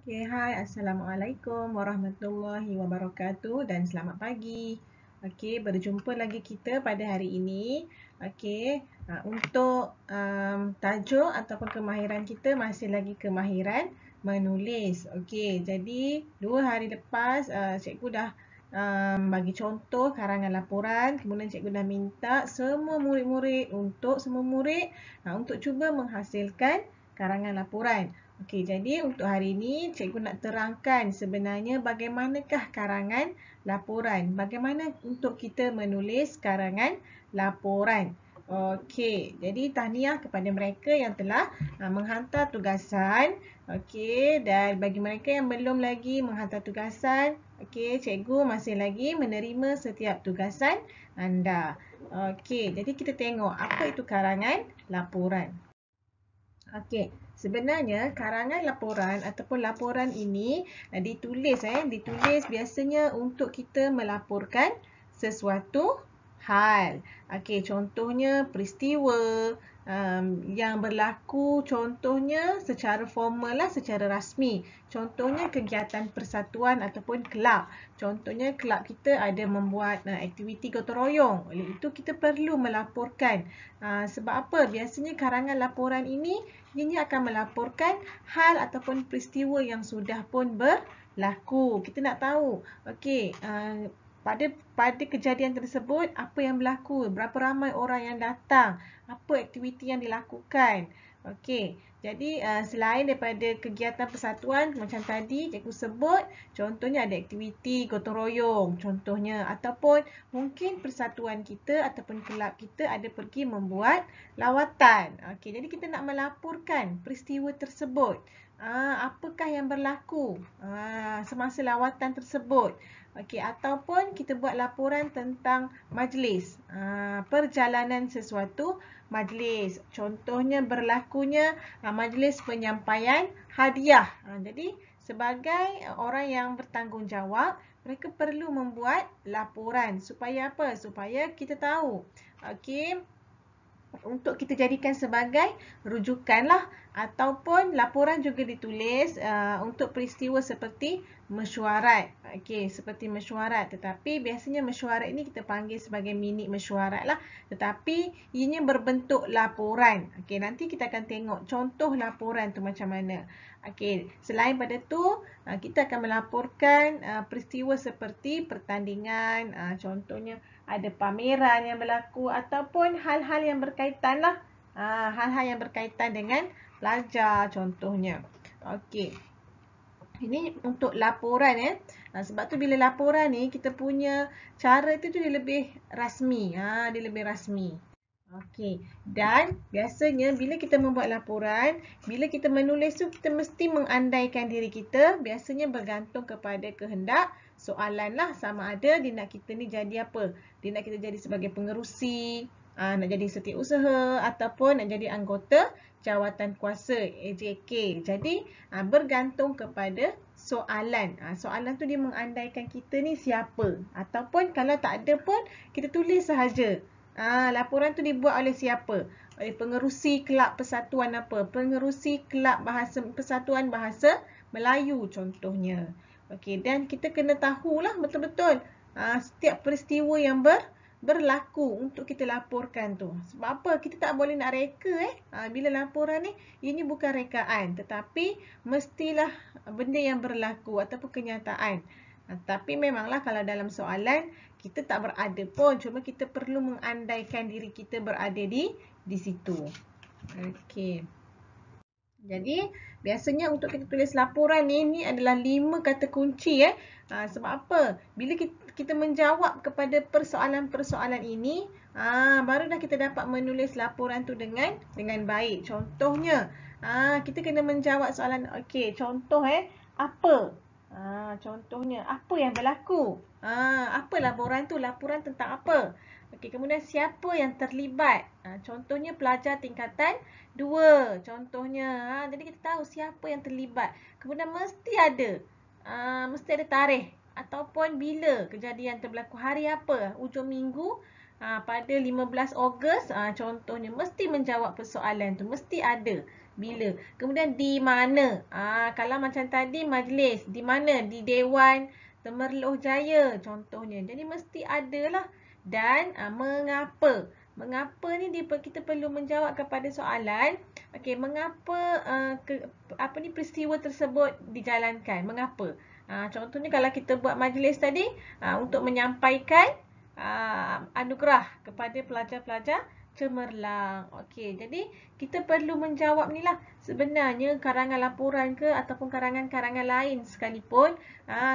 Okay, hai, Assalamualaikum warahmatullahi wabarakatuh dan selamat pagi. Okey, berjumpa lagi kita pada hari ini. Okey, untuk tajuk ataupun kemahiran kita masih lagi kemahiran menulis. Okey, jadi 2 hari lepas cikgu dah bagi contoh karangan laporan, kemudian cikgu dah minta semua murid-murid untuk cuba menghasilkan karangan laporan. Okey, jadi untuk hari ini cikgu nak terangkan sebenarnya bagaimanakah karangan laporan. Bagaimana untuk kita menulis karangan laporan. Okey, jadi tahniah kepada mereka yang telah menghantar tugasan. Okey, dan bagi mereka yang belum lagi menghantar tugasan, okey, cikgu masih lagi menerima setiap tugasan anda. Okey, jadi kita tengok apa itu karangan laporan. Okey, sebenarnya karangan laporan ataupun laporan ini ditulis biasanya untuk kita melaporkan sesuatu hal. Okey, contohnya peristiwa yang berlaku, contohnya secara formal lah, secara rasmi. Contohnya kegiatan persatuan ataupun kelab. Contohnya kelab kita ada membuat aktiviti gotong royong. Oleh itu kita perlu melaporkan. Sebab apa? Biasanya karangan laporan ini ianya akan melaporkan hal ataupun peristiwa yang sudah pun berlaku. Kita nak tahu, okey, pada kejadian tersebut apa yang berlaku, berapa ramai orang yang datang, apa aktiviti yang dilakukan. Okey, jadi selain daripada kegiatan persatuan macam tadi cikgu sebut, contohnya ada aktiviti gotong royong contohnya, ataupun mungkin persatuan kita ataupun kelab kita ada pergi membuat lawatan. Okey, jadi kita nak melaporkan peristiwa tersebut. Apakah yang berlaku semasa lawatan tersebut. Okey, ataupun kita buat laporan tentang majlis, perjalanan sesuatu majlis. Contohnya berlakunya majlis penyampaian hadiah. Jadi sebagai orang yang bertanggungjawab, mereka perlu membuat laporan supaya apa? Supaya kita tahu. Okey, untuk kita jadikan sebagai rujukan lah, ataupun laporan juga ditulis untuk peristiwa seperti mesyuarat. Okey, seperti mesyuarat, tetapi biasanya mesyuarat ini kita panggil sebagai mini mesyuarat lah, tetapi ianya berbentuk laporan. Okey, nanti kita akan tengok contoh laporan tu macam mana. Okey, selain pada tu kita akan melaporkan peristiwa seperti pertandingan, contohnya ada pameran yang berlaku ataupun hal-hal yang berkaitan lah, hal-hal yang berkaitan dengan pelajar contohnya. Okey, ini untuk laporan sebab tu bila laporan ni kita punya cara tu dia lebih rasmi, dia lebih rasmi. Okey, dan biasanya bila kita membuat laporan, bila kita menulis tu kita mesti mengandaikan diri kita, biasanya bergantung kepada kehendak soalan lah, sama ada dia nak kita ni jadi apa. Dia nak kita jadi sebagai pengerusi, nak jadi setiausaha ataupun nak jadi anggota jawatan kuasa AJK. Jadi bergantung kepada soalan. Soalan tu dia mengandaikan kita ni siapa, ataupun kalau tak ada pun kita tulis sahaja. Laporan tu dibuat oleh siapa? Oleh pengerusi kelab persatuan apa? Pengerusi kelab bahasa persatuan bahasa Melayu contohnya. Okey, dan kita kena tahulah betul-betul setiap peristiwa yang berlaku untuk kita laporkan tu. Sebab apa? Kita tak boleh nak reka bila laporan ni, ini bukan rekaan, tetapi mestilah benda yang berlaku ataupun kenyataan. Tapi memanglah kalau dalam soalan kita tak berada pun, cuma kita perlu mengandaikan diri kita berada di situ. Okey. Jadi biasanya untuk kita tulis laporan ni, ini adalah 5 kata kunci sebab apa? Bila kita menjawab kepada persoalan-persoalan ini, baru dah kita dapat menulis laporan tu dengan baik. Contohnya, kita kena menjawab soalan. Okey, contoh apa? Contohnya, apa yang berlaku? Apa laporan tu? Laporan tentang apa? Okey, kemudian siapa yang terlibat? Contohnya pelajar tingkatan 2. Contohnya, jadi kita tahu siapa yang terlibat. Kemudian mesti ada tarikh ataupun bila kejadian tu berlaku, hari apa? Hujung minggu pada 15 Ogos, contohnya mesti menjawab persoalan tu, mesti ada. bila. Kemudian di mana? Kalau macam tadi majlis, di mana? Di Dewan Temerloh Jaya contohnya. Jadi mesti adalah. Dan mengapa? Mengapa ni kita perlu menjawab kepada soalan. Okey, mengapa peristiwa tersebut dijalankan? Mengapa? Contohnya kalau kita buat majlis tadi untuk menyampaikan anugerah kepada pelajar-pelajar cemerlang. Okey, jadi kita perlu menjawab ni lah. Sebenarnya karangan laporan ke ataupun karangan-karangan lain sekalipun,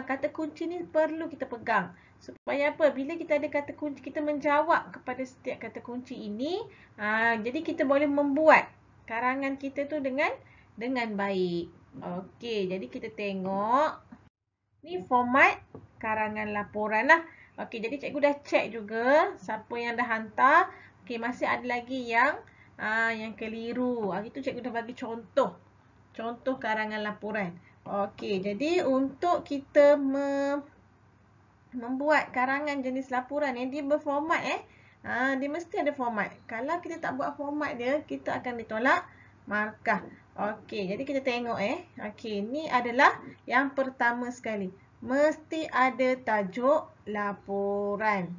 kata kunci ni perlu kita pegang. Supaya apa? Bila kita ada kata kunci, kita menjawab kepada setiap kata kunci ini, jadi kita boleh membuat karangan kita tu dengan baik. Okey, jadi kita tengok ni format karangan laporan lah. Okey, jadi cikgu dah check juga siapa yang dah hantar. Okey, masih ada lagi yang keliru. Itu cikgu dah bagi contoh. Contoh karangan laporan. Okey, jadi untuk kita membuat karangan jenis laporan yang dia berformat dia mesti ada format. Kalau kita tak buat format dia, kita akan ditolak markah. Okey, jadi kita tengok Okey, ni adalah yang pertama sekali. Mesti ada tajuk laporan.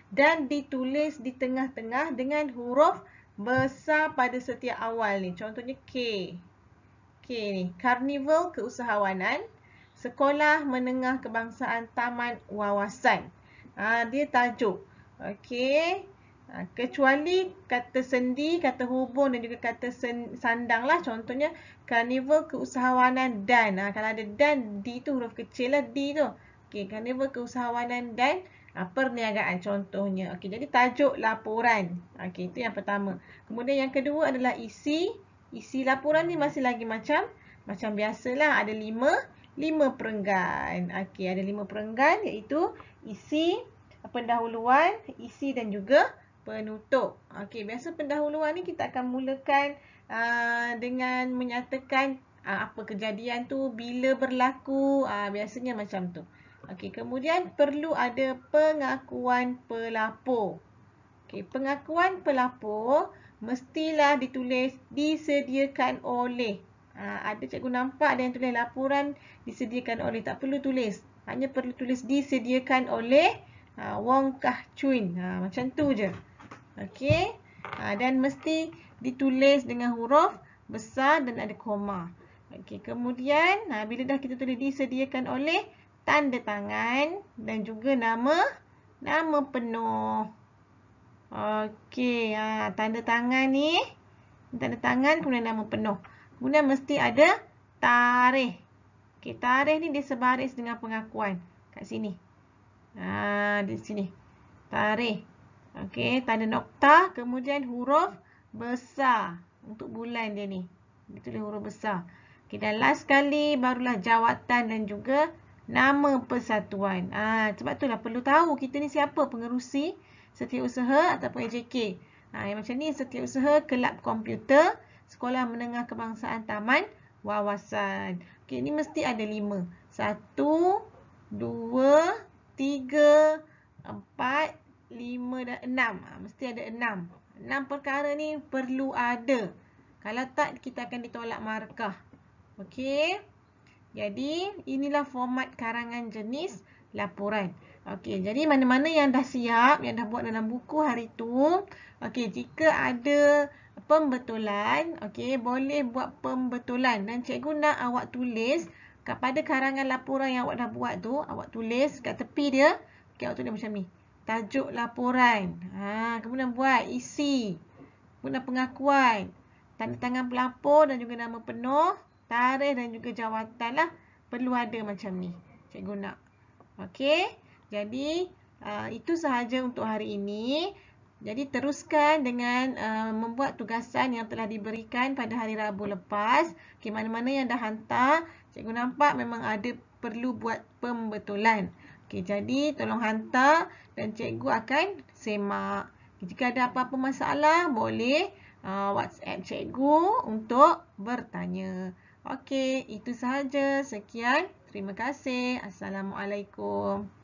Dan ditulis di tengah-tengah dengan huruf besar pada setiap awal ni. Contohnya K. K ni, Karnival Keusahawanan Sekolah Menengah Kebangsaan Taman Wawasan. Dia tajuk. Okey. Kecuali kata sendi, kata hubung dan juga kata sandang lah. Contohnya Karnival Keusahawanan dan. Kalau ada dan, D tu huruf kecil lah, D tu. Okey, Karnival Keusahawanan dan perniagaan contohnya. Okey, jadi tajuk laporan. Okey, itu yang pertama. Kemudian yang kedua adalah isi. Isi laporan ni masih lagi macam biasalah. Ada 5 perenggan. Okey, ada 5 perenggan iaitu isi, pendahuluan, isi dan juga penutup. Okey, biasa pendahuluan ni kita akan mulakan dengan menyatakan apa kejadian tu, bila berlaku, biasanya macam tu. Okey, kemudian perlu ada pengakuan pelapor. Okey, pengakuan pelapor mestilah ditulis disediakan oleh. Ada cikgu nampak ada yang tulis laporan disediakan oleh, tak perlu tulis. Hanya perlu tulis disediakan oleh Wong Kah Chun. Macam tu je. Okey. Dan mesti ditulis dengan huruf besar dan ada koma. Okey, kemudian bila dah kita tulis disediakan oleh, tanda tangan dan juga nama penuh. Okey, tanda tangan ni, tanda tangan kemudian nama penuh. Kemudian mesti ada tarikh. Okey, tarikh ni dia sebaris dengan pengakuan kat sini. Di sini. Tarikh. Okey, tanda nokta, kemudian huruf besar untuk bulan dia ni. Ditulis huruf besar. Okey, dan last sekali barulah jawatan dan juga nama persatuan. Sebab itulah perlu tahu kita ni siapa, pengerusi Setiausaha ataupun AJK. Yang macam ni, Setiausaha Kelab Komputer Sekolah Menengah Kebangsaan Taman Wawasan. Okey, ni mesti ada 5. 1, 2, 3, 4, 5 dan 6. Mesti ada 6. 6 perkara ni perlu ada. Kalau tak, kita akan ditolak markah. Okey. Jadi, inilah format karangan jenis laporan. Okey, jadi mana-mana yang dah siap, yang dah buat dalam buku hari tu. Okey, jika ada pembetulan, okey, boleh buat pembetulan. Dan cikgu nak awak tulis kepada karangan laporan yang awak dah buat tu, awak tulis kat tepi dia. Okey, awak tulis macam ni. Tajuk laporan. Kemudian buat isi. Kemudian pengakuan. Tanda tangan pelapor dan juga nama penuh. Tarikh dan juga jawatan lah. Perlu ada macam ni. Cikgu nak. Okey. Jadi, itu sahaja untuk hari ini. Jadi, teruskan dengan membuat tugasan yang telah diberikan pada hari Rabu lepas. Okey, mana-mana yang dah hantar. Cikgu nampak memang ada perlu buat pembetulan. Okey, jadi tolong hantar dan cikgu akan semak. Jika ada apa-apa masalah, boleh WhatsApp cikgu untuk bertanya. Okey, itu sahaja. Sekian. Terima kasih. Assalamualaikum.